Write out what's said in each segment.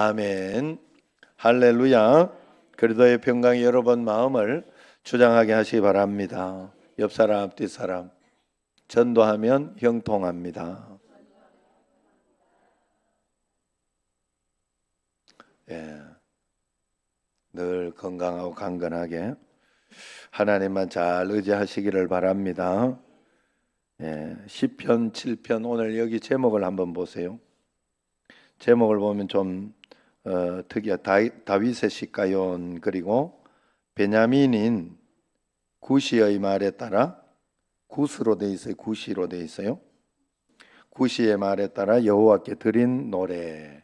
아멘. 할렐루야. 그리스도의 평강이 여러분 마음을 주장하게 하시기 바랍니다. 옆 사람, 앞뒤 사람. 전도하면 형통합니다. 예, 늘 건강하고 강건하게 하나님만 잘 의지하시기를 바랍니다. 예, 시편 7편 오늘 여기 제목을 한번 보세요. 제목을 보면 좀 특이한 다윗의 시가연 그리고 베냐민인 구시의 말에 따라 구스로 돼 있어요. 구시로 돼 있어요. 구시의 말에 따라 여호와께 드린 노래.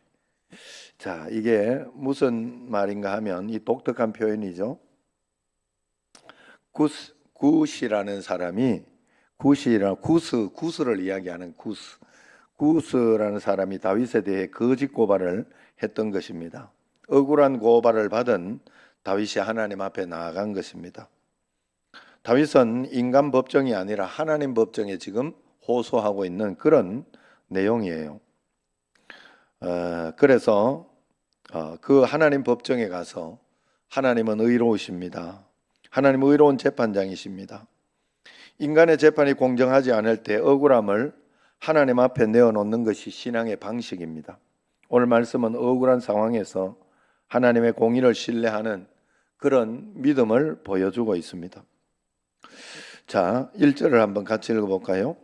자, 이게 무슨 말인가 하면 이 독특한 표현이죠. 구시라는 사람이 구스를 이야기하는 구스라는 사람이 다윗에 대해 거짓 고발을 했던 것입니다. 억울한 고발을 받은 다윗이 하나님 앞에 나아간 것입니다. 다윗은 인간 법정이 아니라 하나님 법정에 지금 호소하고 있는 그런 내용이에요. 그래서 그 하나님 법정에 가서 하나님은 의로우십니다. 하나님은 의로운 재판장이십니다. 인간의 재판이 공정하지 않을 때 억울함을 하나님 앞에 내어놓는 것이 신앙의 방식입니다. 오늘 말씀은 억울한 상황에서 하나님의 공의를 신뢰하는 그런 믿음을 보여주고 있습니다. 자, 1절을 한번 같이 읽어볼까요?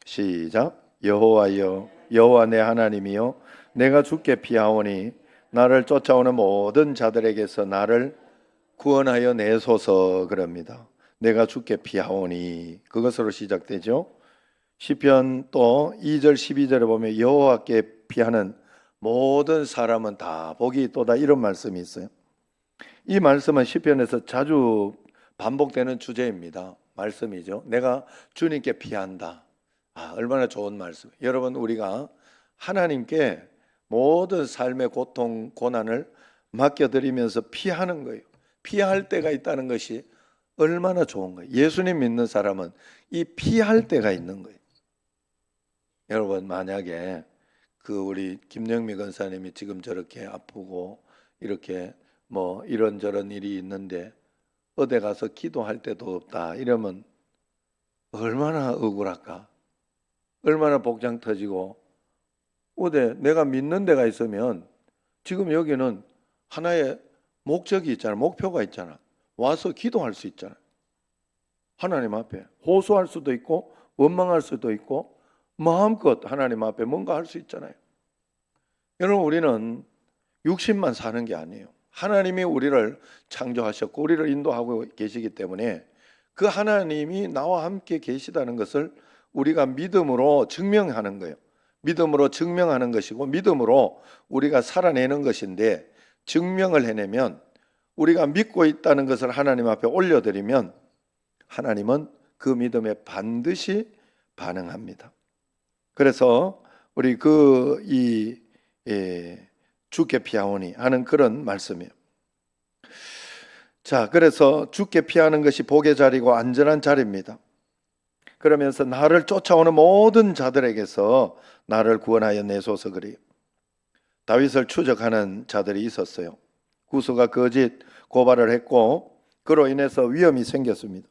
시작. 여호와여, 여호와 내 하나님이여, 내가 주께 피하오니 나를 쫓아오는 모든 자들에게서 나를 구원하여 내소서. 그럽니다. 내가 주께 피하오니 그것으로 시작되죠. 시편 또 2절 12절에 보면 여호와께 피하는 모든 사람은 다 복이 있도다, 이런 말씀이 있어요. 이 말씀은 시편에서 자주 반복되는 주제입니다. 말씀이죠. 내가 주님께 피한다. 얼마나 좋은 말씀. 여러분, 우리가 하나님께 모든 삶의 고통, 고난을 맡겨드리면서 피하는 거예요. 피할 때가 있다는 것이 얼마나 좋은 거예요. 예수님 믿는 사람은 이 피할 때가 있는 거예요. 여러분, 만약에 우리 김영미 권사님이 지금 저렇게 아프고 이렇게 뭐 이런저런 일이 있는데 어디 가서 기도할 데도 없다 이러면 얼마나 억울할까? 얼마나 복장 터지고. 어디 내가 믿는 데가 있으면 지금 여기는 하나의 목적이 있잖아. 목표가 있잖아. 와서 기도할 수 있잖아. 하나님 앞에 호소할 수도 있고 원망할 수도 있고 마음껏 하나님 앞에 뭔가 할 수 있잖아요. 여러분, 우리는 육신만 사는 게 아니에요. 하나님이 우리를 창조하셨고 우리를 인도하고 계시기 때문에 그 하나님이 나와 함께 계시다는 것을 우리가 믿음으로 증명하는 거예요. 믿음으로 증명하는 것이고 믿음으로 우리가 살아내는 것인데, 증명을 해내면 우리가 믿고 있다는 것을 하나님 앞에 올려드리면 하나님은 그 믿음에 반드시 반응합니다. 그래서 우리 주께 피하오니 하는 그런 말씀이에요. 자, 그래서 주께 피하는 것이 복의 자리고 안전한 자리입니다. 그러면서 나를 쫓아오는 모든 자들에게서 나를 구원하여 내소서. 그래요. 다윗을 추적하는 자들이 있었어요. 구스가 거짓 고발을 했고 그로 인해서 위험이 생겼습니다.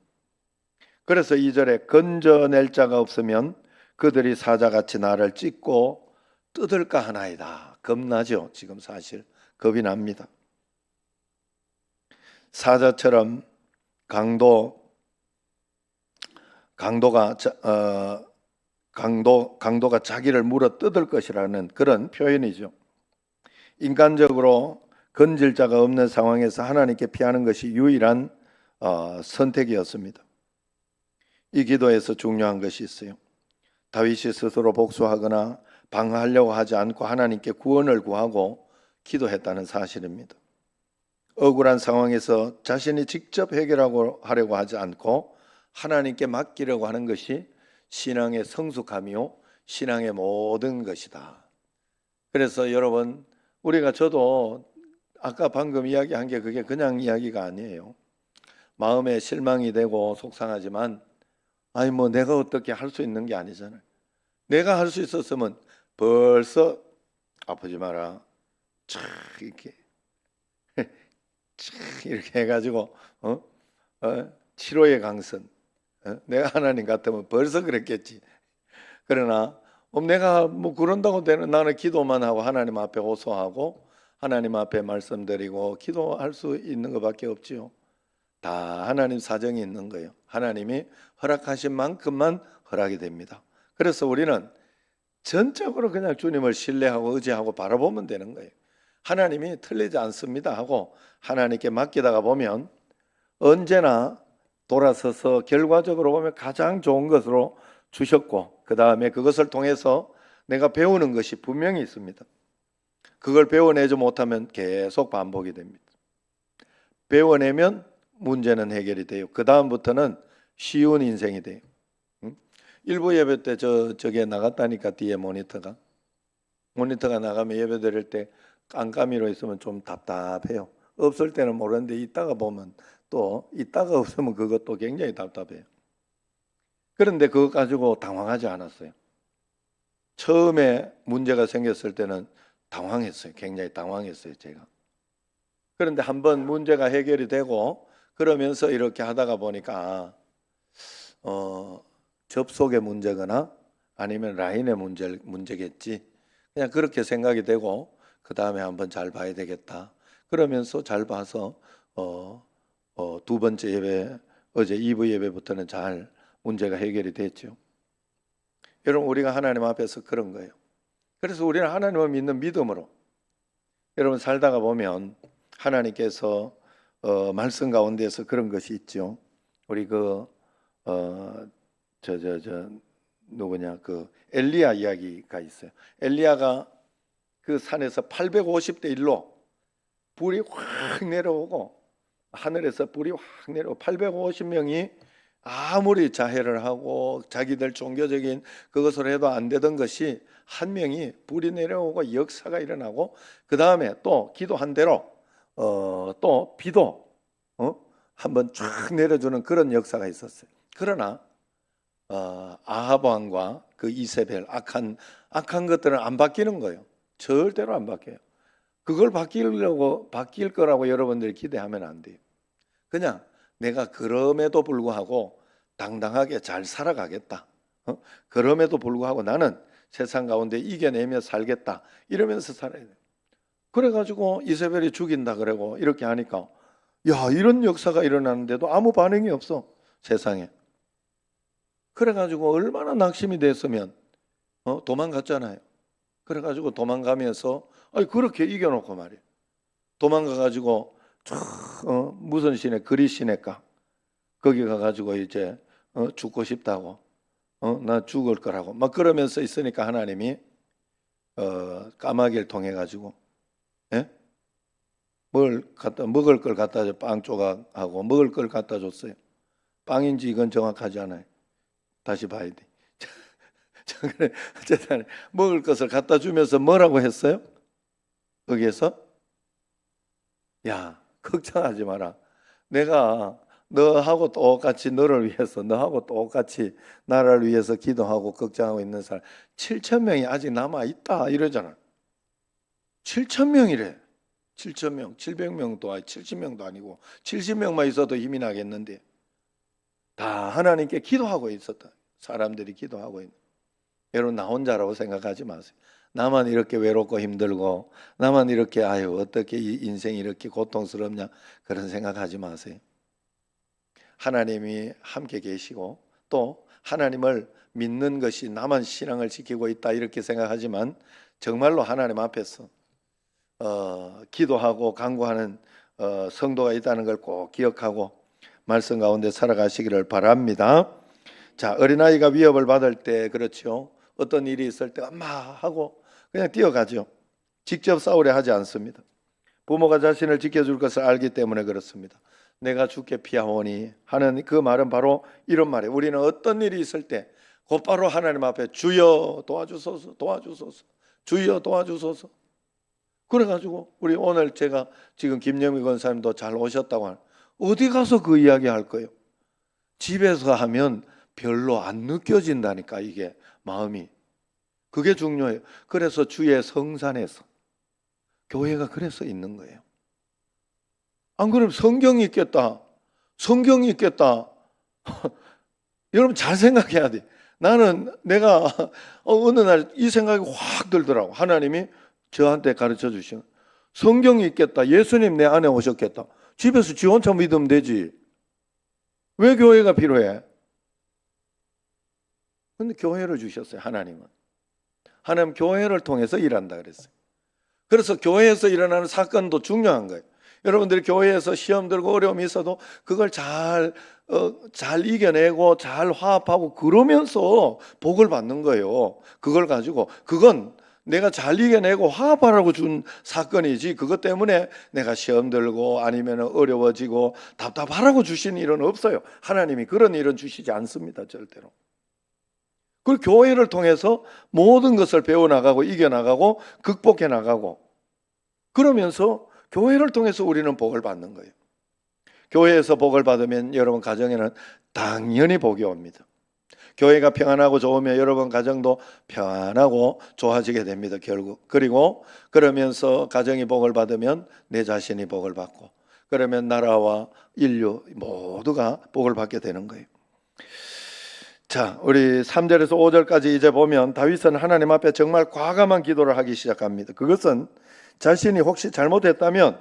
그래서 2절에 건져낼 자가 없으면 그들이 사자같이 나를 찢고 뜯을까 하나이다. 겁나죠. 지금 사실 겁이 납니다. 사자처럼 강도가 자기를 물어 뜯을 것이라는 그런 표현이죠. 인간적으로 건질 자가 없는 상황에서 하나님께 피하는 것이 유일한 선택이었습니다. 이 기도에서 중요한 것이 있어요. 다윗이 스스로 복수하거나 방어하려고 하지 않고 하나님께 구원을 구하고 기도했다는 사실입니다. 억울한 상황에서 자신이 직접 해결하려고 하지 않고 하나님께 맡기려고 하는 것이 신앙의 성숙함이요 신앙의 모든 것이다. 그래서 여러분, 저도 아까 방금 이야기한 게 그게 그냥 이야기가 아니에요. 마음에 실망이 되고 속상하지만 내가 어떻게 할 수 있는 게 아니잖아요. 내가 할 수 있었으면 벌써 아프지 마라, 촥 이렇게 촥 이렇게 해가지고 치료의 강선. 내가 하나님 같으면 벌써 그랬겠지. 그러나 내가 뭐 그런다고 되는, 나는 기도만 하고 하나님 앞에 호소하고 하나님 앞에 말씀드리고 기도할 수 있는 것밖에 없지요. 다 하나님 사정이 있는 거예요. 하나님이 허락하신 만큼만 허락이 됩니다. 그래서 우리는 전적으로 그냥 주님을 신뢰하고 의지하고 바라보면 되는 거예요. 하나님이 틀리지 않습니다 하고 하나님께 맡기다가 보면 언제나 돌아서서 결과적으로 보면 가장 좋은 것으로 주셨고, 그 다음에 그것을 통해서 내가 배우는 것이 분명히 있습니다. 그걸 배워내지 못하면 계속 반복이 됩니다. 배워내면 문제는 해결이 돼요. 그 다음부터는 쉬운 인생이 돼요. 일부 예배 때 저게 나갔다니까, 뒤에 모니터가 나가면 예배 드릴 때 깜깜이로 있으면 좀 답답해요. 없을 때는 모르는데 있다가 보면 또 있다가 없으면 그것도 굉장히 답답해요. 그런데 그거 가지고 당황하지 않았어요. 처음에 문제가 생겼을 때는 당황했어요. 굉장히 당황했어요, 제가. 그런데 한번 문제가 해결이 되고 그러면서 이렇게 하다가 보니까 접속의 문제거나 아니면 라인의 문제겠지. 그냥 그렇게 생각이 되고 그 다음에 한번 잘 봐야 되겠다. 그러면서 잘 봐서 두 번째 예배, 어제 2부 예배부터는 잘 문제가 해결이 됐죠. 여러분, 우리가 하나님 앞에서 그런 거예요. 그래서 우리는 하나님을 믿는 믿음으로 여러분 살다가 보면 하나님께서 말씀 가운데서 그런 것이 있죠. 우리 누구냐, 엘리야 이야기가 있어요. 엘리야가 그 산에서 850대 1로 불이 확 내려오고 하늘에서 불이 확 내려오고 850명이 아무리 자해를 하고 자기들 종교적인 그것을 해도 안 되던 것이 한 명이 불이 내려오고 역사가 일어나고 그 다음에 또 기도한 대로 또 비도 한번 쫙 내려주는 그런 역사가 있었어요. 그러나 아합 왕과 그 이세벨 악한 것들은 안 바뀌는 거예요. 절대로 안 바뀌어요. 그걸 바뀔 거라고 여러분들이 기대하면 안 돼요. 그냥 내가 그럼에도 불구하고 당당하게 잘 살아가겠다. 그럼에도 불구하고 나는 세상 가운데 이겨내며 살겠다. 이러면서 살아야 돼요. 그래가지고 이세벨이 죽인다 그러고 이렇게 하니까 야, 이런 역사가 일어나는데도 아무 반응이 없어, 세상에. 그래가지고 얼마나 낙심이 됐으면 도망갔잖아요. 그래가지고 도망가면서 그렇게 이겨놓고 말이에요. 도망가가지고 무슨 시내, 그리 시내가 거기 가가지고 이제 죽고 싶다고 나 죽을 거라고 막 그러면서 있으니까 하나님이 까마귀를 통해 가지고 먹을 걸 갖다 줘. 빵 조각하고 먹을 걸 갖다 줬어요. 빵인지 이건 정확하지 않아요. 다시 봐야 돼. 그래, 어쨌든 먹을 것을 갖다 주면서 뭐라고 했어요? 거기에서 야, 걱정하지 마라. 내가 너하고 똑같이 너를 위해서, 너하고 똑같이 나라를 위해서 기도하고 걱정하고 있는 사람 7,000명이 아직 남아 있다 이러잖아. 7,000명이래. 7,000명, 700명도 아니 70명도 아니고 70명만 있어도 힘이 나겠는데 다 하나님께 기도하고 있었다. 사람들이 기도하고 있는. 여러분, 나 혼자라고 생각하지 마세요. 나만 이렇게 외롭고 힘들고 나만 이렇게 어떻게 이 인생이 이렇게 고통스럽냐 그런 생각하지 마세요. 하나님이 함께 계시고 또 하나님을 믿는 것이 나만 신앙을 지키고 있다 이렇게 생각하지만 정말로 하나님 앞에서 기도하고 간구하는 성도가 있다는 걸 꼭 기억하고 말씀 가운데 살아가시기를 바랍니다. 자, 어린아이가 위협을 받을 때 그렇죠. 어떤 일이 있을 때 엄마 하고 그냥 뛰어가죠. 직접 싸우려 하지 않습니다. 부모가 자신을 지켜줄 것을 알기 때문에 그렇습니다. 내가 주께 피하오니 하는 그 말은 바로 이런 말이에요. 우리는 어떤 일이 있을 때 곧바로 하나님 앞에 주여 도와주소서, 도와주소서, 주여 도와주소서. 그래가지고 우리 오늘 제가 지금 김영미 권사님도 잘 오셨다고 하는 어디 가서 그 이야기 할 거예요? 집에서 하면 별로 안 느껴진다니까, 이게 마음이. 그게 중요해요. 그래서 주의 성산에서 교회가 그래서 있는 거예요. 안 그러면 성경이 있겠다. 성경이 있겠다. 여러분 잘 생각해야 돼. 나는 내가 어느 날 이 생각이 확 들더라고. 하나님이 저한테 가르쳐 주신 성경이 있겠다. 예수님 내 안에 오셨겠다. 집에서 지 혼자 믿으면 되지. 왜 교회가 필요해? 근데 교회를 주셨어요. 하나님은. 하나님 교회를 통해서 일한다 그랬어요. 그래서 교회에서 일어나는 사건도 중요한 거예요. 여러분들이 교회에서 시험 들고 어려움이 있어도 그걸 잘 이겨내고 잘 화합하고 그러면서 복을 받는 거예요. 그걸 가지고 그건 내가 잘 이겨내고 화합하라고 준 사건이지 그것 때문에 내가 시험 들고 아니면 어려워지고 답답하라고 주신 일은 없어요. 하나님이 그런 일은 주시지 않습니다. 절대로. 그 교회를 통해서 모든 것을 배워나가고 이겨나가고 극복해 나가고 그러면서 교회를 통해서 우리는 복을 받는 거예요. 교회에서 복을 받으면 여러분 가정에는 당연히 복이 옵니다. 교회가 평안하고 좋으면 여러분 가정도 평안하고 좋아지게 됩니다. 결국. 그리고 그러면서 가정이 복을 받으면 내 자신이 복을 받고 그러면 나라와 인류 모두가 복을 받게 되는 거예요. 자, 우리 3절에서 5절까지 이제 보면 다윗은 하나님 앞에 정말 과감한 기도를 하기 시작합니다. 그것은 자신이 혹시 잘못했다면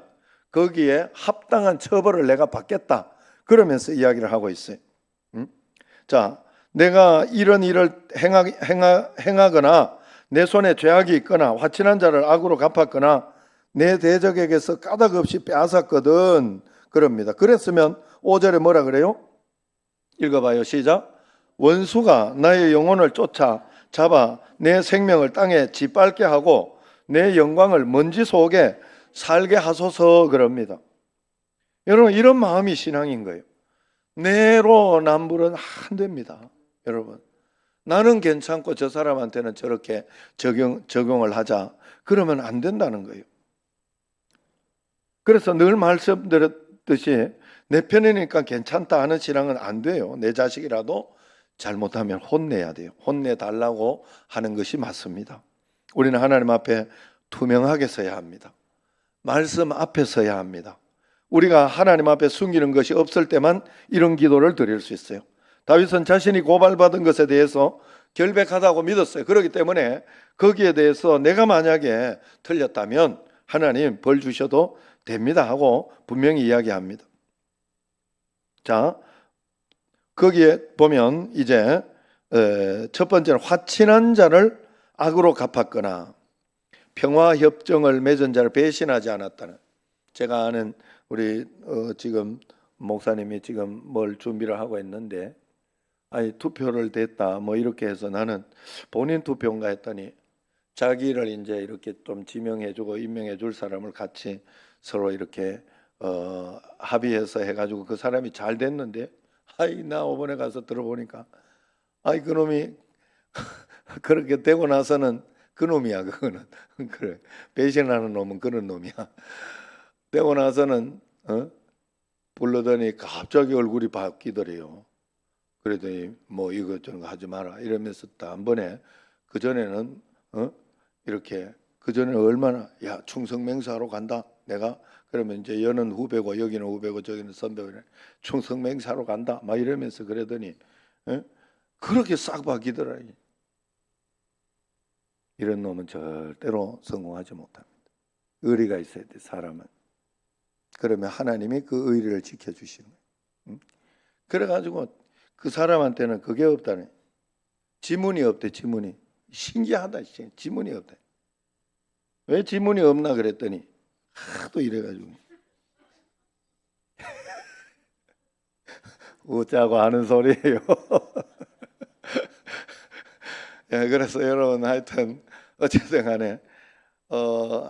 거기에 합당한 처벌을 내가 받겠다. 그러면서 이야기를 하고 있어요. 자, 내가 이런 일을 행하거나 내 손에 죄악이 있거나 화친한 자를 악으로 갚았거나 내 대적에게서 까닭 없이 빼앗았거든. 그럽니다. 그랬으면 5절에 뭐라 그래요? 읽어봐요. 시작. 원수가 나의 영혼을 쫓아 잡아 내 생명을 땅에 짓밟게 하고 내 영광을 먼지 속에 살게 하소서 그럽니다. 여러분 이런 마음이 신앙인 거예요. 내로 남불은 안 됩니다. 여러분 나는 괜찮고 저 사람한테는 저렇게 적용을 하자 그러면 안 된다는 거예요. 그래서 늘 말씀드렸듯이 내 편이니까 괜찮다 하는 신앙은 안 돼요. 내 자식이라도 잘못하면 혼내야 돼요. 혼내달라고 하는 것이 맞습니다. 우리는 하나님 앞에 투명하게 서야 합니다. 말씀 앞에 서야 합니다. 우리가 하나님 앞에 숨기는 것이 없을 때만 이런 기도를 드릴 수 있어요. 다윗은 자신이 고발받은 것에 대해서 결백하다고 믿었어요. 그렇기 때문에 거기에 대해서 내가 만약에 틀렸다면 하나님 벌 주셔도 됩니다 하고 분명히 이야기합니다. 자, 거기에 보면 이제 첫 번째는 화친한 자를 악으로 갚았거나 평화협정을 맺은 자를 배신하지 않았다는. 제가 아는 우리 지금 목사님이 지금 뭘 준비를 하고 있는데 아니 투표를 됐다 뭐 이렇게 해서 나는 본인 투표인가 했더니 자기를 이제 이렇게 좀 지명해주고 임명해줄 사람을 같이 서로 이렇게 합의해서 해가지고 그 사람이 잘 됐는데 아이 나 이번에 가서 들어보니까 아이 그놈이 그렇게 되고 나서는 그놈이야 그거는 그래 배신하는 놈은 그런 놈이야. 되고 나서는 불러더니 갑자기 얼굴이 바뀌더래요. 그러더니 뭐 이것저것 하지 마라 이러면서 단번에 그 전에는 이렇게 그 전에 얼마나 야 충성맹사하러 간다 내가 그러면 이제 여는 후배고 여기는 후배고 저기는 선배고 충성맹사하러 간다 막 이러면서 그러더니 그렇게 싹 바뀌더라. 이런 놈은 절대로 성공하지 못합니다. 의리가 있어야 돼 사람은. 그러면 하나님이 그 의리를 지켜주시는 거예요. 그래가지고 그 사람한테는 그게 없다네. 지문이 없대. 지문이. 신기하다. 지문이 없대. 왜 지문이 없나 그랬더니 하도 이래가지고 웃자고 하는 소리예요. 예, 그래서 여러분 하여튼 어쨌든 간에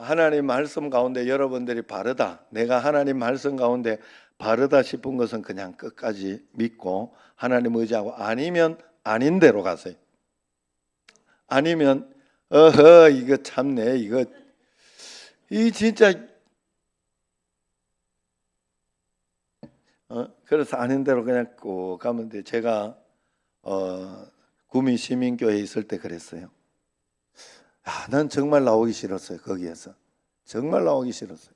하나님 말씀 가운데 여러분들이 바르다 내가 하나님 말씀 가운데 바르다 싶은 것은 그냥 끝까지 믿고 하나님 의지하고 아니면 아닌 대로 가세요. 아니면 어허 이거 참네 이거 이 진짜 그래서 아닌 대로 그냥 꼭 가면 돼. 제가 구미 시민교회에 있을 때 그랬어요. 난 정말 나오기 싫었어요. 거기에서 정말 나오기 싫었어요.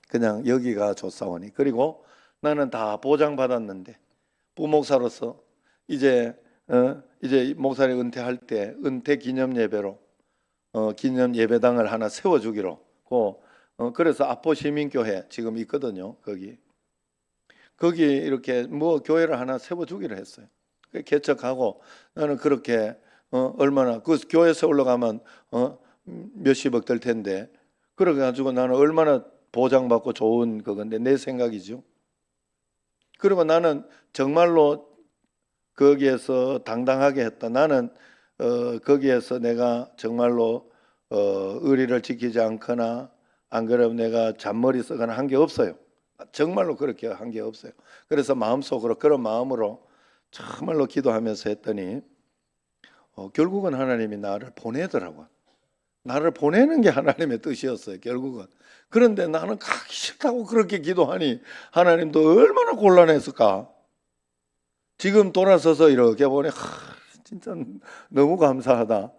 그냥 여기가 좋사오니. 그리고 나는 다 보장받았는데 부목사로서 이제 목사님 은퇴할 때 은퇴 기념 예배로 기념 예배당을 하나 세워주기로 그래서 아포 시민교회 지금 있거든요. 거기 이렇게 뭐 교회를 하나 세워주기로 했어요. 개척하고 나는 그렇게 얼마나 그 교회 세우러 가면 몇십억 들 텐데 그래가지고 나는 얼마나 보장받고 좋은 그건데 내 생각이죠. 그리고 나는 정말로 거기에서 당당하게 했다. 나는 거기에서 내가 정말로 의리를 지키지 않거나 안 그러면 내가 잔머리 쓰거나 한 게 없어요. 정말로 그렇게 한 게 없어요. 그래서 마음속으로 그런 마음으로 정말로 기도하면서 했더니 결국은 하나님이 나를 보내더라고요. 나를 보내는 게 하나님의 뜻이었어요. 결국은. 그런데 나는 가기 싫다고 그렇게 기도하니 하나님도 얼마나 곤란했을까. 지금 돌아서서 이렇게 보니 진짜 너무 감사하다.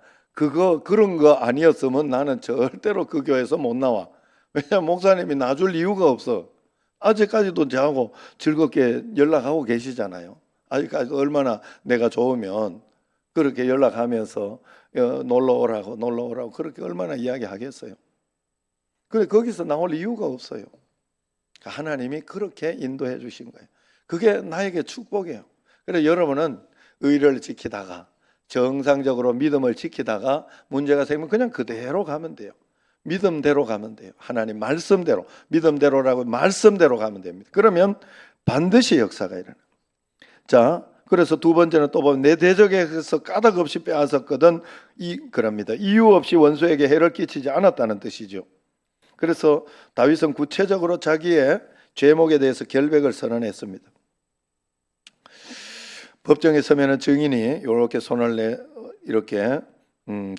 그런 거 아니었으면 나는 절대로 그 교회에서 못 나와. 왜냐하면 목사님이 놔줄 이유가 없어. 아직까지도 저하고 즐겁게 연락하고 계시잖아요. 아직까지도 얼마나 내가 좋으면 그렇게 연락하면서 놀러 오라고 그렇게 얼마나 이야기하겠어요. 그래 거기서 나올 이유가 없어요. 하나님이 그렇게 인도해 주신 거예요. 그게 나에게 축복이에요. 그래서 여러분은 의를 지키다가 정상적으로 믿음을 지키다가 문제가 생기면 그냥 그대로 가면 돼요. 믿음대로 가면 돼요. 하나님 말씀대로 믿음대로라고 말씀대로 가면 됩니다. 그러면 반드시 역사가 일어나요. 자, 그래서 두 번째는 또 보면 내 대적에서 까닭 없이 빼앗았거든 그럽니다. 이유 없이 원수에게 해를 끼치지 않았다는 뜻이죠. 그래서 다윗은 구체적으로 자기의 죄목에 대해서 결백을 선언했습니다. 법정에 서면은 증인이 이렇게 손을 이렇게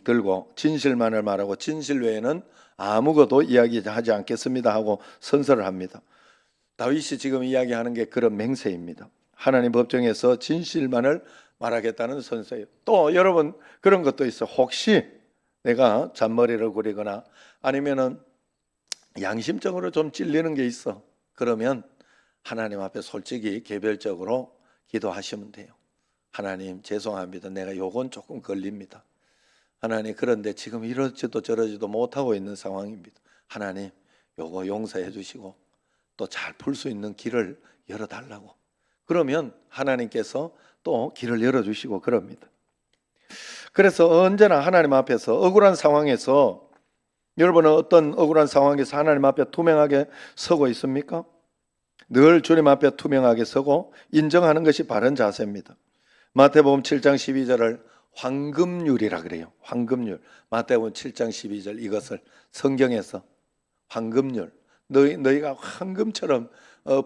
들고 진실만을 말하고 진실 외에는 아무것도 이야기하지 않겠습니다 하고 선서를 합니다. 다윗이 지금 이야기하는 게 그런 맹세입니다. 하나님 법정에서 진실만을 말하겠다는 선서예요. 또 여러분 그런 것도 있어. 혹시 내가 잔머리를 부리거나 아니면은 양심적으로 좀 찔리는 게 있어. 그러면 하나님 앞에 솔직히 개별적으로 기도하시면 돼요. 하나님 죄송합니다. 내가 요건 조금 걸립니다. 하나님 그런데 지금 이러지도 저러지도 못하고 있는 상황입니다. 하나님 요거 용서해 주시고 또 잘 풀 수 있는 길을 열어달라고. 그러면 하나님께서 또 길을 열어주시고 그럽니다. 그래서 언제나 하나님 앞에서 억울한 상황에서 여러분은 어떤 억울한 상황에서 하나님 앞에 투명하게 서고 있습니까? 늘 주님 앞에 투명하게 서고 인정하는 것이 바른 자세입니다. 마태복음 7장 12절을 황금률이라 그래요. 황금률. 마태복음 7장 12절 이것을 성경에서 황금률. 너희가 황금처럼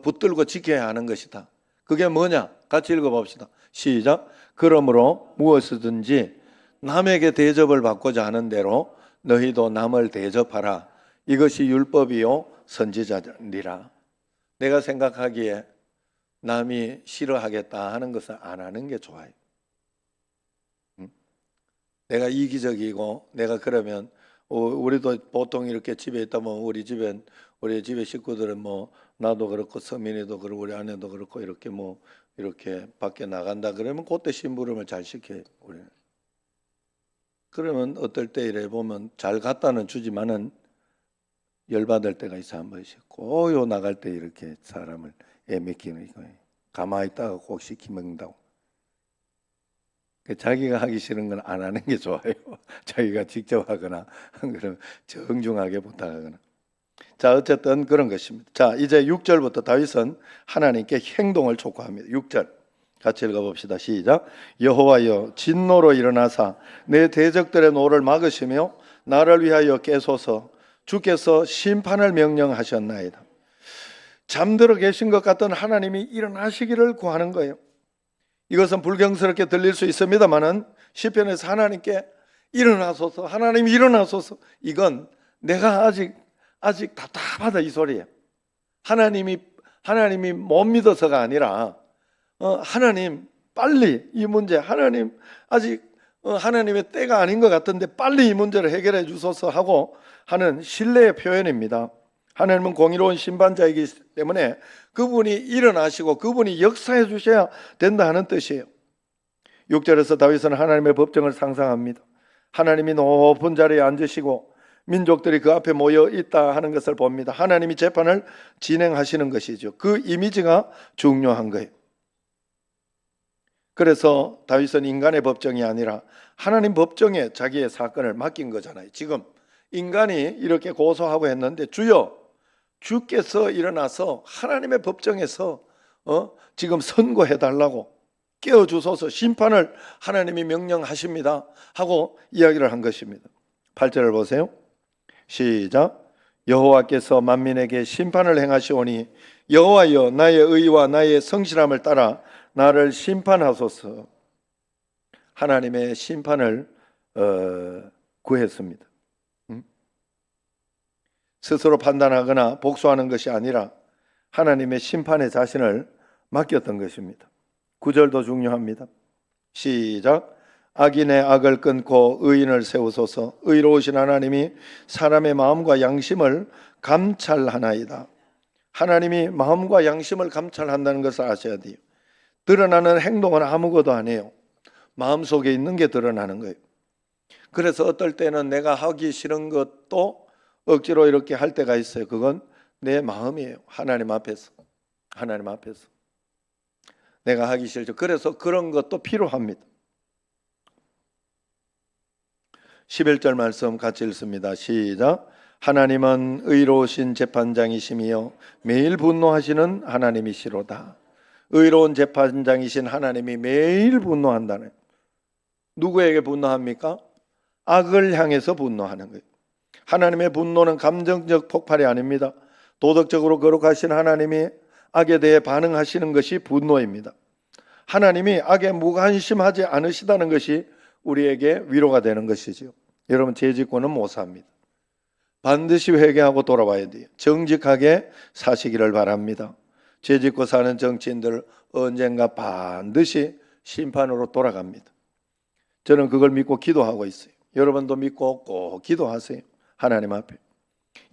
붙들고 지켜야 하는 것이다. 그게 뭐냐? 같이 읽어봅시다. 시작. 그러므로 무엇이든지 남에게 대접을 받고자 하는 대로 너희도 남을 대접하라. 이것이 율법이요 선지자니라. 내가 생각하기에 남이 싫어하겠다 하는 것을 안 하는 게 좋아요. 내가 이기적이고 내가 그러면 우리도 보통 이렇게 집에 있다 보면 우리 집에 식구들은 뭐 나도 그렇고 서민이도 그렇고 우리 아내도 그렇고 이렇게 뭐 이렇게 밖에 나간다 그러면 그때 심부름을 잘 시켜요. 우리는. 그러면 어떨 때 이래 보면 잘 갖다는 주지만은 열받을 때가 있어 한 번씩. 고요 나갈 때 이렇게 사람을 애매키는 거예요. 가만히 있다가 꼭 시키 먹는다고. 자기가 하기 싫은 건 안 하는 게 좋아요. 자기가 직접 하거나 그러면 정중하게 부탁하거나. 자, 어쨌든 그런 것입니다. 자, 이제 6절부터 다윗은 하나님께 행동을 촉구합니다. 6절 같이 읽어봅시다. 시작. 여호와여 진노로 일어나사 내 대적들의 노를 막으시며 나를 위하여 깨소서. 주께서 심판을 명령하셨나이다. 잠들어 계신 것 같던 하나님이 일어나시기를 구하는 거예요. 이것은 불경스럽게 들릴 수 있습니다만은 시편에서 하나님께 일어나소서, 하나님 일어나소서. 이건 내가 아직 답답하다 이 소리예요. 하나님이 못 믿어서가 아니라 하나님 빨리 이 문제 하나님 아직 하나님의 때가 아닌 것 같은데 빨리 이 문제를 해결해 주소서 하고 하는 신뢰의 표현입니다. 하나님은 공의로운 심판자이기 때문에 그분이 일어나시고 그분이 역사해 주셔야 된다 하는 뜻이에요. 6절에서 다윗은 하나님의 법정을 상상합니다. 하나님이 높은 자리에 앉으시고 민족들이 그 앞에 모여 있다 하는 것을 봅니다. 하나님이 재판을 진행하시는 것이죠. 그 이미지가 중요한 거예요. 그래서 다윗은 인간의 법정이 아니라 하나님 법정에 자기의 사건을 맡긴 거잖아요. 지금 인간이 이렇게 고소하고 했는데 주여, 주께서 일어나서 하나님의 법정에서 지금 선고해달라고 깨어주소서, 심판을 하나님이 명령하십니다 하고 이야기를 한 것입니다. 8절을 보세요. 시작. 여호와께서 만민에게 심판을 행하시오니 여호와여, 나의 의와 나의 성실함을 따라 나를 심판하소서. 하나님의 심판을 구했습니다. 스스로 판단하거나 복수하는 것이 아니라 하나님의 심판에 자신을 맡겼던 것입니다. 9절도 중요합니다. 시작. 악인의 악을 끊고 의인을 세우소서. 의로우신 하나님이 사람의 마음과 양심을 감찰하나이다. 하나님이 마음과 양심을 감찰한다는 것을 아셔야 돼요. 드러나는 행동은 아무것도 안 해요. 마음속에 있는 게 드러나는 거예요. 그래서 어떨 때는 내가 하기 싫은 것도 억지로 이렇게 할 때가 있어요. 그건 내 마음이에요. 하나님 앞에서. 하나님 앞에서. 내가 하기 싫죠. 그래서 그런 것도 필요합니다. 11절 말씀 같이 읽습니다. 시작. 하나님은 의로우신 재판장이시며 매일 분노하시는 하나님이시로다. 의로운 재판장이신 하나님이 매일 분노한다는. 누구에게 분노합니까? 악을 향해서 분노하는 거예요. 하나님의 분노는 감정적 폭발이 아닙니다. 도덕적으로 거룩하신 하나님이 악에 대해 반응하시는 것이 분노입니다. 하나님이 악에 무관심하지 않으시다는 것이 우리에게 위로가 되는 것이지요. 여러분, 죄짓고는 못 삽니다. 반드시 회개하고 돌아와야 돼요. 정직하게 사시기를 바랍니다. 죄짓고 사는 정치인들 언젠가 반드시 심판으로 돌아갑니다. 저는 그걸 믿고 기도하고 있어요. 여러분도 믿고 꼭 기도하세요. 하나님 앞에.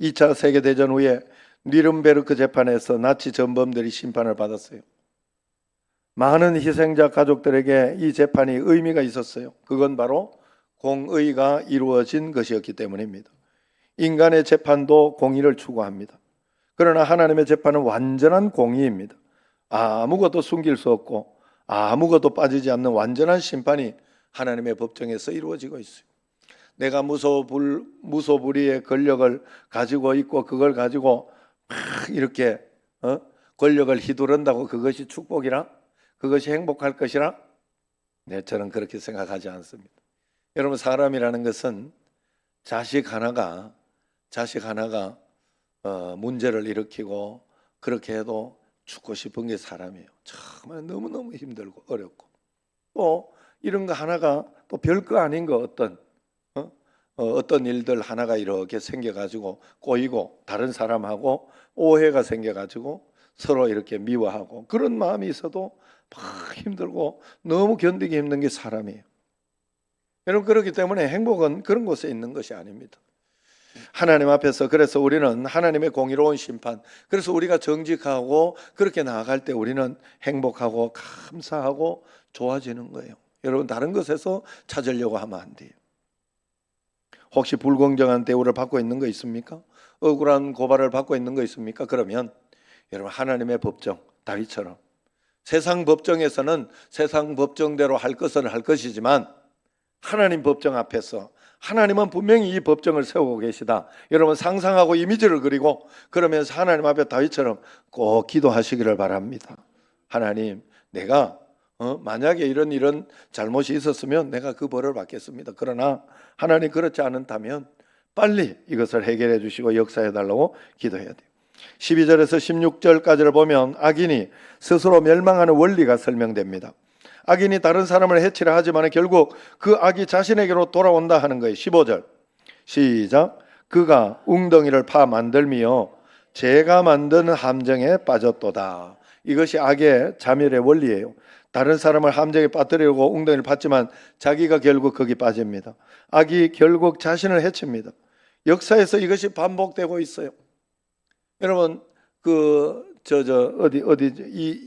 2차 세계대전 후에 뉘른베르크 재판에서 나치 전범들이 심판을 받았어요. 많은 희생자 가족들에게 이 재판이 의미가 있었어요. 그건 바로 공의가 이루어진 것이었기 때문입니다. 인간의 재판도 공의를 추구합니다. 그러나 하나님의 재판은 완전한 공의입니다. 아무것도 숨길 수 없고 아무것도 빠지지 않는 완전한 심판이 하나님의 법정에서 이루어지고 있어요. 내가 무소불위의 권력을 가지고 있고 그걸 가지고 막 이렇게 권력을 휘두른다고 그것이 축복이라? 그것이 행복할 것이라? 네, 저는 그렇게 생각하지 않습니다. 여러분, 사람이라는 것은 자식 하나가 문제를 일으키고 그렇게 해도 죽고 싶은 게 사람이에요. 정말 너무너무 힘들고 어렵고 또 이런 거 하나가 또 별거 아닌 거 어떤 일들 하나가 이렇게 생겨가지고 꼬이고 다른 사람하고 오해가 생겨가지고 서로 이렇게 미워하고 그런 마음이 있어도 막 힘들고 너무 견디기 힘든 게 사람이에요. 여러분, 그렇기 때문에 행복은 그런 곳에 있는 것이 아닙니다. 하나님 앞에서. 그래서 우리는 하나님의 공의로운 심판, 그래서 우리가 정직하고 그렇게 나아갈 때 우리는 행복하고 감사하고 좋아지는 거예요. 여러분, 다른 것에서 찾으려고 하면 안 돼요. 혹시 불공정한 대우를 받고 있는 거 있습니까? 억울한 고발을 받고 있는 거 있습니까? 그러면 여러분, 하나님의 법정, 다윗처럼 세상 법정에서는 세상 법정대로 할 것은 할 것이지만 하나님 법정 앞에서 하나님은 분명히 이 법정을 세우고 계시다. 여러분, 상상하고 이미지를 그리고 그러면서 하나님 앞에 다윗처럼 꼭 기도하시기를 바랍니다. 하나님, 내가 만약에 이런 잘못이 있었으면 내가 그 벌을 받겠습니다. 그러나 하나님 그렇지 않다면 빨리 이것을 해결해 주시고 역사해 달라고 기도해야 돼요. 12절에서 16절까지를 보면 악인이 스스로 멸망하는 원리가 설명됩니다. 악인이 다른 사람을 해치려 하지만 결국 그 악이 자신에게로 돌아온다 하는 거예요. 15절 시작. 그가 웅덩이를 파 만들며 제가 만든 함정에 빠졌도다. 이것이 악의 자멸의 원리예요. 다른 사람을 함정에 빠뜨리려고 웅덩이를 팠지만 자기가 결국 거기 빠집니다. 악이 결국 자신을 해칩니다. 역사에서 이것이 반복되고 있어요. 여러분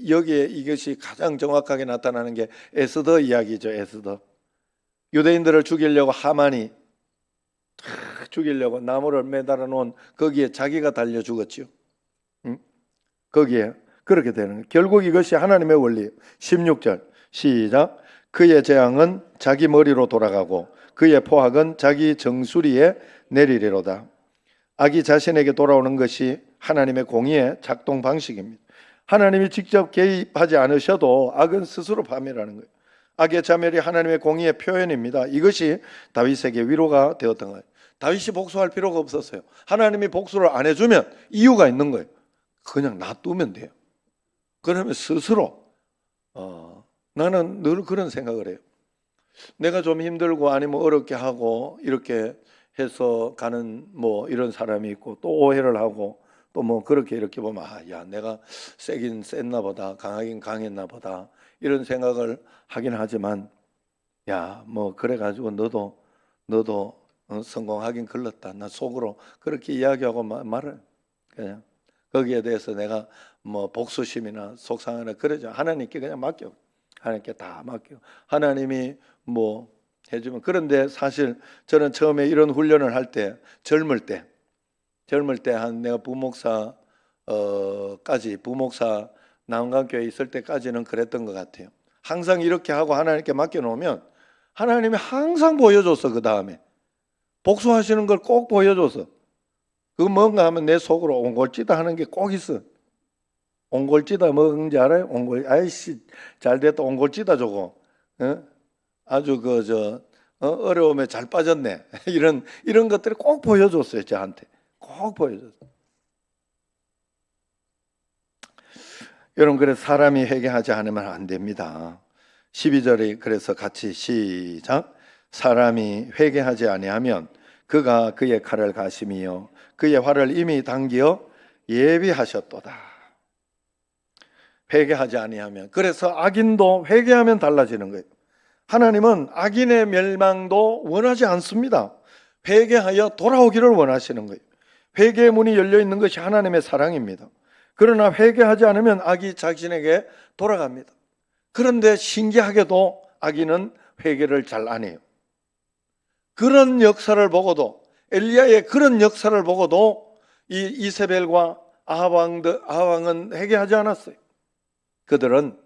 여기에 이것이 가장 정확하게 나타나는 게 에스더 이야기죠. 에스더. 유대인들을 죽이려고 하만이 죽이려고 나무를 매달아 놓은 거기에 자기가 달려 죽었죠. 거기에 그렇게 되는 거예요. 결국 이것이 하나님의 원리예요. 16절 시작. 그의 재앙은 자기 머리로 돌아가고 그의 포악은 자기 정수리에 내리리로다. 악이 자신에게 돌아오는 것이 하나님의 공의의 작동 방식입니다. 하나님이 직접 개입하지 않으셔도 악은 스스로 파멸하는 거예요. 악의 자멸이 하나님의 공의의 표현입니다. 이것이 다윗에게 위로가 되었던 거예요. 다윗이 복수할 필요가 없었어요. 하나님이 복수를 안 해주면 이유가 있는 거예요. 그냥 놔두면 돼요. 그러면 스스로 나는 늘 그런 생각을 해요. 내가 좀 힘들고 아니면 어렵게 하고 이렇게 해서 가는 이런 사람이 있고 또 오해를 하고 또 그렇게 이렇게 보면 야 내가 세긴 셌나 보다, 강하긴 강했나 보다 이런 생각을 하긴 하지만 야 그래가지고 너도 성공하긴 글렀다. 나 속으로 그렇게 이야기하고 말을 그냥 거기에 대해서 내가 복수심이나 속상하나 그러죠. 하나님께 그냥 맡겨. 하나님께 다 맡겨. 하나님이 해주면. 그런데 사실 저는 처음에 이런 훈련을 할 때 젊을 때 한 내가 부목사 남강교회에 있을 때까지는 그랬던 것 같아요. 항상 이렇게 하고 하나님께 맡겨놓으면 하나님이 항상 보여줬어. 그 다음에 복수하시는 걸 꼭 보여줘서 그 뭔가 하면 내 속으로 옹골찌다 하는 게 꼭 있어. 옹골찌다 뭔지 알아요? 아이씨 잘됐다 옹골찌다 저거. 아주 어려움에 잘 빠졌네. 이런 것들을 꼭 보여줬어요. 저한테 꼭 보여줬어요. 여러분 그래서 사람이 회개하지 않으면 안 됩니다. 12절에 그래서 같이 시작. 사람이 회개하지 아니하면 그가 그의 칼을 가심이요 그의 활을 이미 당기어 예비하셨도다. 회개하지 아니하면. 그래서 악인도 회개하면 달라지는 거예요. 하나님은 악인의 멸망도 원하지 않습니다. 회개하여 돌아오기를 원하시는 거예요. 회개의 문이 열려 있는 것이 하나님의 사랑입니다. 그러나 회개하지 않으면 악이 자신에게 돌아갑니다. 그런데 신기하게도 악인은 회개를 잘 안 해요. 그런 역사를 보고도 엘리야의 그런 역사를 보고도 이 이세벨과 아합왕은 회개하지 않았어요. 그들은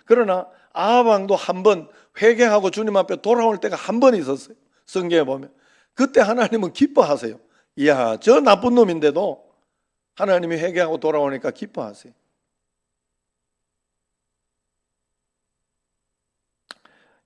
그러나 아합왕도 한 번 회개하고 주님 앞에 돌아올 때가 한 번 있었어요. 성경에 보면 그때 하나님은 기뻐하세요. 이야 저 나쁜 놈인데도 하나님이 회개하고 돌아오니까 기뻐하세요.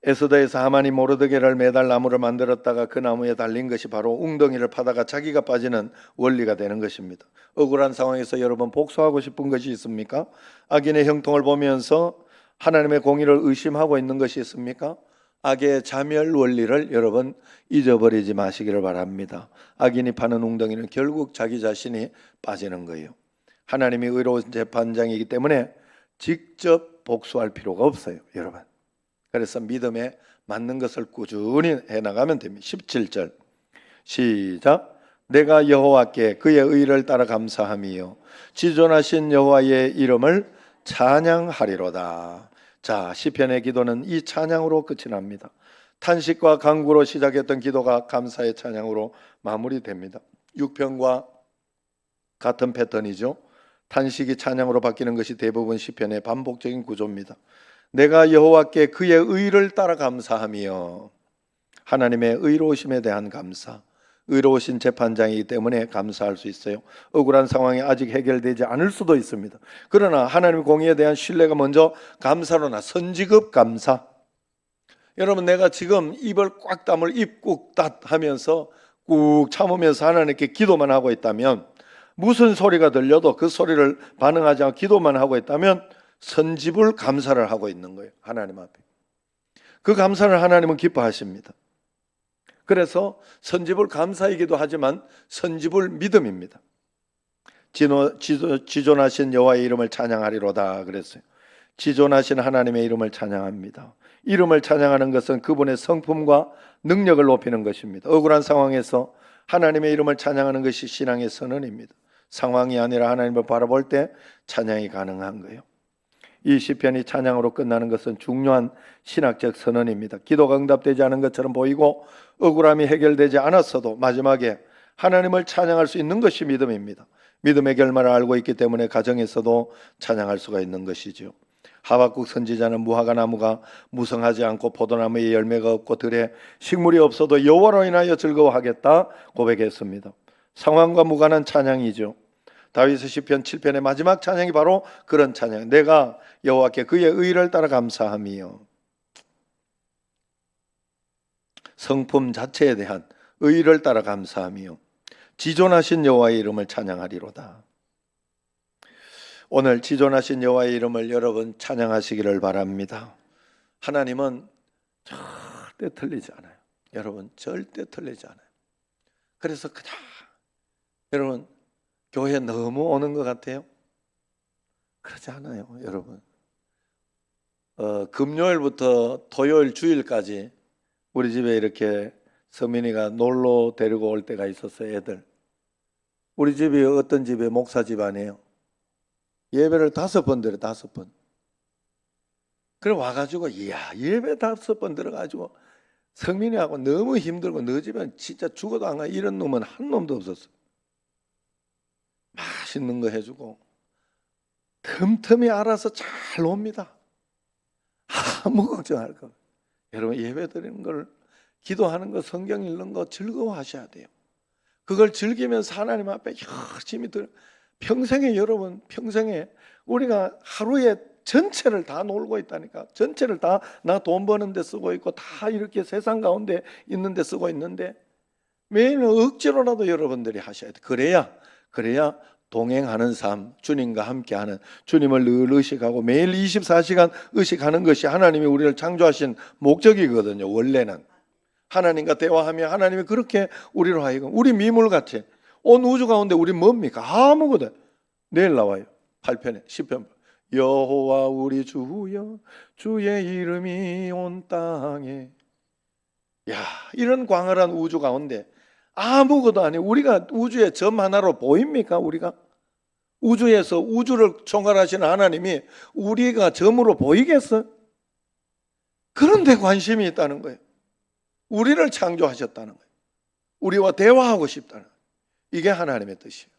에스더에서 하만이 모르드게를 매달 나무를 만들었다가 그 나무에 달린 것이 바로 웅덩이를 파다가 자기가 빠지는 원리가 되는 것입니다. 억울한 상황에서 여러분 복수하고 싶은 것이 있습니까? 악인의 형통을 보면서 하나님의 공의를 의심하고 있는 것이 있습니까? 악의 자멸 원리를 여러분 잊어버리지 마시기를 바랍니다. 악인이 파는 웅덩이는 결국 자기 자신이 빠지는 거예요. 하나님이 의로운 재판장이기 때문에 직접 복수할 필요가 없어요, 여러분. 그래서 믿음에 맞는 것을 꾸준히 해나가면 됩니다. 17절 시작. 내가 여호와께 그의 의를 따라 감사함이요 지존하신 여호와의 이름을 찬양하리로다. 자, 시편의 기도는 이 찬양으로 끝이 납니다. 탄식과 간구로 시작했던 기도가 감사의 찬양으로 마무리됩니다. 6편과 같은 패턴이죠. 탄식이 찬양으로 바뀌는 것이 대부분 시편의 반복적인 구조입니다. 내가 여호와께 그의 의를 따라 감사하며, 하나님의 의로우심에 대한 감사, 의로우신 재판장이기 때문에 감사할 수 있어요. 억울한 상황이 아직 해결되지 않을 수도 있습니다. 그러나 하나님의 공의에 대한 신뢰가 먼저 감사로 선지급 감사. 여러분 내가 지금 입을 꽉 다물 입 꾹 닫 하면서 꾹 참으면서 하나님께 기도만 하고 있다면, 무슨 소리가 들려도 그 소리를 반응하지 않고 기도만 하고 있다면 선지불 감사를 하고 있는 거예요. 하나님 앞에. 그 감사를 하나님은 기뻐하십니다. 그래서 선지불 감사이기도 하지만 선지불 믿음입니다. 지존하신 여호와의 이름을 찬양하리로다 그랬어요. 지존하신 하나님의 이름을 찬양합니다. 이름을 찬양하는 것은 그분의 성품과 능력을 높이는 것입니다. 억울한 상황에서 하나님의 이름을 찬양하는 것이 신앙의 선언입니다. 상황이 아니라 하나님을 바라볼 때 찬양이 가능한 거예요. 이 시편이 찬양으로 끝나는 것은 중요한 신학적 선언입니다. 기도가 응답되지 않은 것처럼 보이고 억울함이 해결되지 않았어도 마지막에 하나님을 찬양할 수 있는 것이 믿음입니다. 믿음의 결말을 알고 있기 때문에 가정에서도 찬양할 수가 있는 것이죠. 하박국 선지자는 무화과 나무가 무성하지 않고 포도나무에 열매가 없고 들에 식물이 없어도 여호와로 인하여 즐거워하겠다 고백했습니다. 상황과 무관한 찬양이죠. 다윗의 시편 7편의 마지막 찬양이 바로 그런 찬양. 내가 여호와께 그의 의를 따라 감사하며, 성품 자체에 대한 의를 따라 감사하며 지존하신 여호와의 이름을 찬양하리로다. 오늘 지존하신 여호와의 이름을 여러분 찬양하시기를 바랍니다. 하나님은 절대 틀리지 않아요. 여러분 절대 틀리지 않아요. 그래서 그냥 여러분 교회 너무 오는 것 같아요? 그러지 않아요, 여러분. 금요일부터 토요일 주일까지 우리 집에 이렇게 서민이가 놀러 데리고 올 때가 있었어요, 애들. 우리 집이 어떤 집에 목사 집안이에요. 예배를 5번 드려, 5번. 그래 와가지고 이야 예배 5번 들어가지고 성민이하고 너무 힘들고 너 집엔 진짜 죽어도 안 가. 이런 놈은 한 놈도 없었어. 맛있는 거 해주고 틈틈이 알아서 잘 놉니다. 아무 걱정할 거. 여러분 예배 드리는 걸, 기도하는 거, 성경 읽는 거 즐거워하셔야 돼요. 그걸 즐기면서 하나님 앞에 열심히 평생에 여러분 평생에 우리가 하루에 전체를 다 놀고 있다니까. 전체를 다 나 돈 버는 데 쓰고 있고 다 이렇게 세상 가운데 있는 데 쓰고 있는데 매일 억지로라도 여러분들이 하셔야 돼. 그래야 동행하는 삶, 주님과 함께하는, 주님을 늘 의식하고 매일 24시간 의식하는 것이 하나님이 우리를 창조하신 목적이거든요. 원래는 하나님과 대화하며 하나님이 그렇게 우리로 하여금 우리 미물같이 온 우주 가운데 우리 뭡니까? 아무것도. 내일 나와요. 8편에 10편 여호와 우리 주여 주의 이름이 온 땅에. 야, 이런 광활한 우주 가운데 아무것도 아니에요. 우리가 우주의 점 하나로 보입니까? 우리가 우주에서 우주를 총괄하시는 하나님이 우리가 점으로 보이겠어? 그런데 관심이 있다는 거예요. 우리를 창조하셨다는 거예요. 우리와 대화하고 싶다는 거예요. 이게 하나님의 뜻이에요.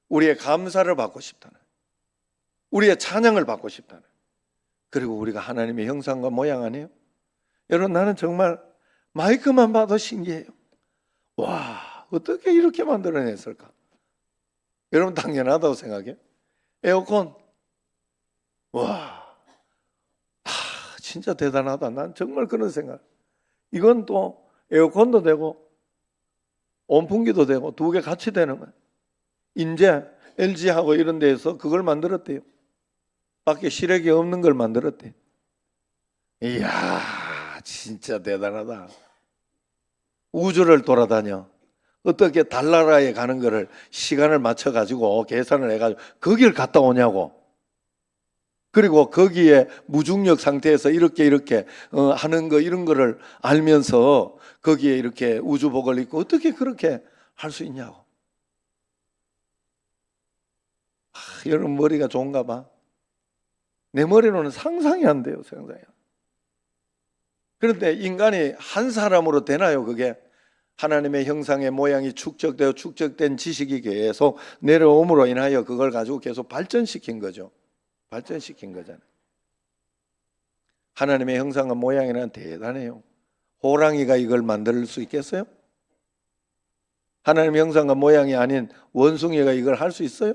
우리의 감사를 받고 싶다는 거예요. 우리의 찬양을 받고 싶다는 거예요. 그리고 우리가 하나님의 형상과 모양 아니에요? 여러분 나는 정말 마이크만 봐도 신기해요. 와, 어떻게 이렇게 만들어냈을까? 여러분 당연하다고 생각해요. 에어컨, 와, 진짜 대단하다. 난 정말 그런 생각. 이건 또 에어컨도 되고 온풍기도 되고 두 개 같이 되는 거예요. 이제 LG하고 이런 데에서 그걸 만들었대요. 밖에 실외기 없는 걸 만들었대요. 이야, 진짜 대단하다. 우주를 돌아다녀. 어떻게 달나라에 가는 거를 시간을 맞춰가지고 계산을 해가지고 거기를 갔다 오냐고. 그리고 거기에 무중력 상태에서 이렇게 하는 거 이런 거를 알면서 거기에 이렇게 우주복을 입고 어떻게 그렇게 할 수 있냐고. 여러분 머리가 좋은가 봐. 내 머리로는 상상이 안 돼요. 상상이. 그런데 인간이 한 사람으로 되나요? 그게 하나님의 형상의 모양이 축적된 지식이 계속 내려옴으로 인하여 그걸 가지고 계속 발전시킨 거죠. 발전시킨 거잖아요. 하나님의 형상과 모양이란 대단해요. 호랑이가 이걸 만들 수 있겠어요? 하나님의 형상과 모양이 아닌 원숭이가 이걸 할 수 있어요?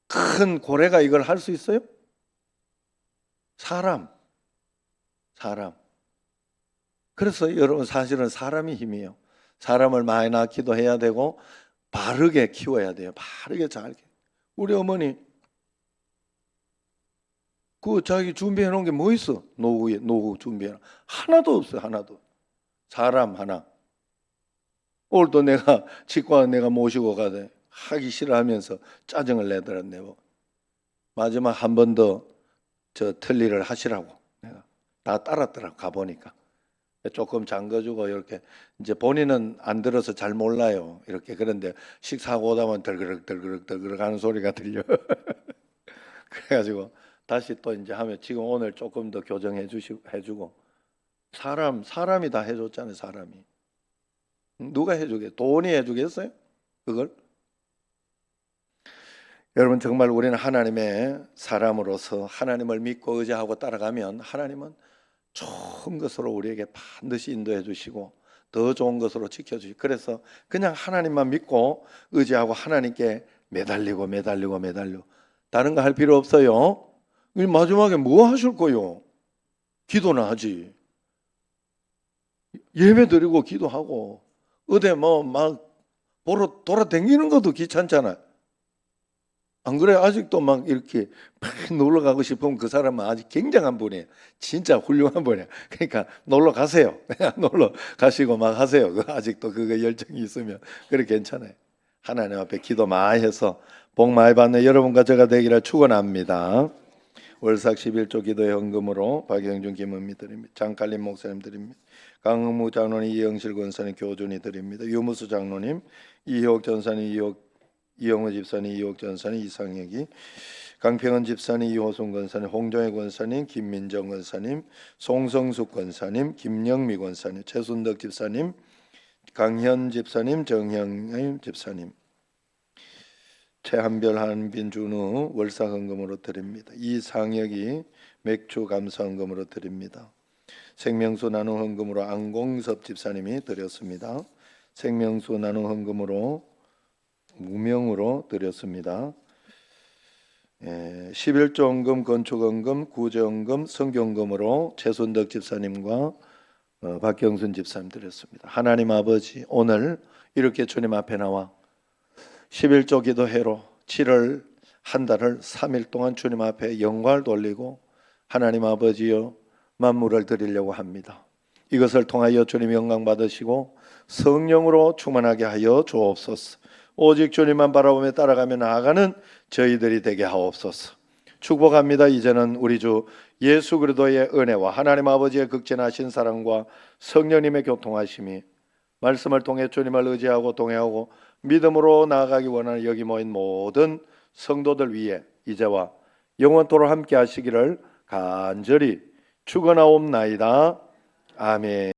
큰 고래가 이걸 할 수 있어요? 사람. 그래서 여러분 사실은 사람이 힘이에요. 사람을 많이 낳기도 해야 되고 바르게 키워야 돼요. 바르게 잘. 우리 어머니 그 자기 준비해 놓은 게 뭐 있어? 노후 준비해 놓은 하나도 없어요. 하나도. 사람 하나. 오늘도 내가 치과 내가 모시고 가대 하기 싫어하면서 짜증을 내더랬네. 마지막 한 번 더 저 틀니를 하시라고 내가 다 따랐더라고. 가보니까 조금 잠궈주고 이렇게 이제 본인은 안 들어서 잘 몰라요. 이렇게 그런데 식사하고 오다 보면 덜그럭 하는 소리가 들려. 그래가지고 다시 또 이제 하면 지금 오늘 조금 더 교정해 해주고 사람이 다 해줬잖아요. 사람이 누가 해주겠? 돈이 해주겠어요? 그걸? 여러분 정말 우리는 하나님의 사람으로서 하나님을 믿고 의지하고 따라가면 하나님은 좋은 것으로 우리에게 반드시 인도해 주시고 더 좋은 것으로 지켜주시고 그래서 그냥 하나님만 믿고 의지하고 하나님께 매달리고 다른 거 할 필요 없어요. 마지막에 뭐 하실 거요? 기도나 하지. 예배 드리고 기도하고 어디 뭐 막 보러 돌아다니는 것도 귀찮잖아요. 안 그래? 아직도 막 이렇게 놀러 가고 싶으면 그 사람은 아직 굉장한 분이에요. 진짜 훌륭한 분이에요. 그러니까 놀러 가세요. 그냥 놀러 가시고 막 하세요. 아직도 그거 열정이 있으면 그래 괜찮아요. 하나님 앞에 기도 많이 해서 복 많이 받는 여러분과 제가 되기를 축원합니다. 월삭 11조 기도의 헌금으로 박영준 김은미 드립니다. 장칼림 목사님 드립니다. 강흥무 장로님, 이영실 권사님, 교준이 드립니다. 유무수 장로님, 이효옥 전사님, 이영호 집사님, 이옥 전사님, 이상혁이, 강평원 집사님, 이호순 권사님, 홍정혜 권사님, 김민정 권사님, 송성숙 권사님, 김영미 권사님, 최순덕 집사님, 강현 집사님, 정형 집사님, 최한별, 한빈, 준우 월사헌금으로 드립니다. 이상혁이 맥주 감사헌금으로 드립니다. 생명수 나눔헌금으로 안공섭 집사님이 드렸습니다. 생명수 나눔헌금으로 무명으로 드렸습니다. 11조 헌금, 건축헌금, 구제헌금, 성경금으로 최순덕 집사님과 박경순 집사님 드렸습니다. 하나님 아버지 오늘 이렇게 주님 앞에 나와 11조 기도회로 7월 한 달을 3일 동안 주님 앞에 영광을 돌리고 하나님 아버지여 만물을 드리려고 합니다. 이것을 통하여 주님 영광 받으시고 성령으로 충만하게 하여 주옵소서. 오직 주님만 바라보며 따라가며 나아가는 저희들이 되게 하옵소서. 축복합니다. 이제는 우리 주 예수 그리스도의 은혜와 하나님 아버지의 극진하신 사랑과 성령님의 교통하심이 말씀을 통해 주님을 의지하고 동행하고 믿음으로 나아가기 원하는 여기 모인 모든 성도들 위해 이제와 영원토록 함께 하시기를 간절히 축원하옵나이다. 아멘.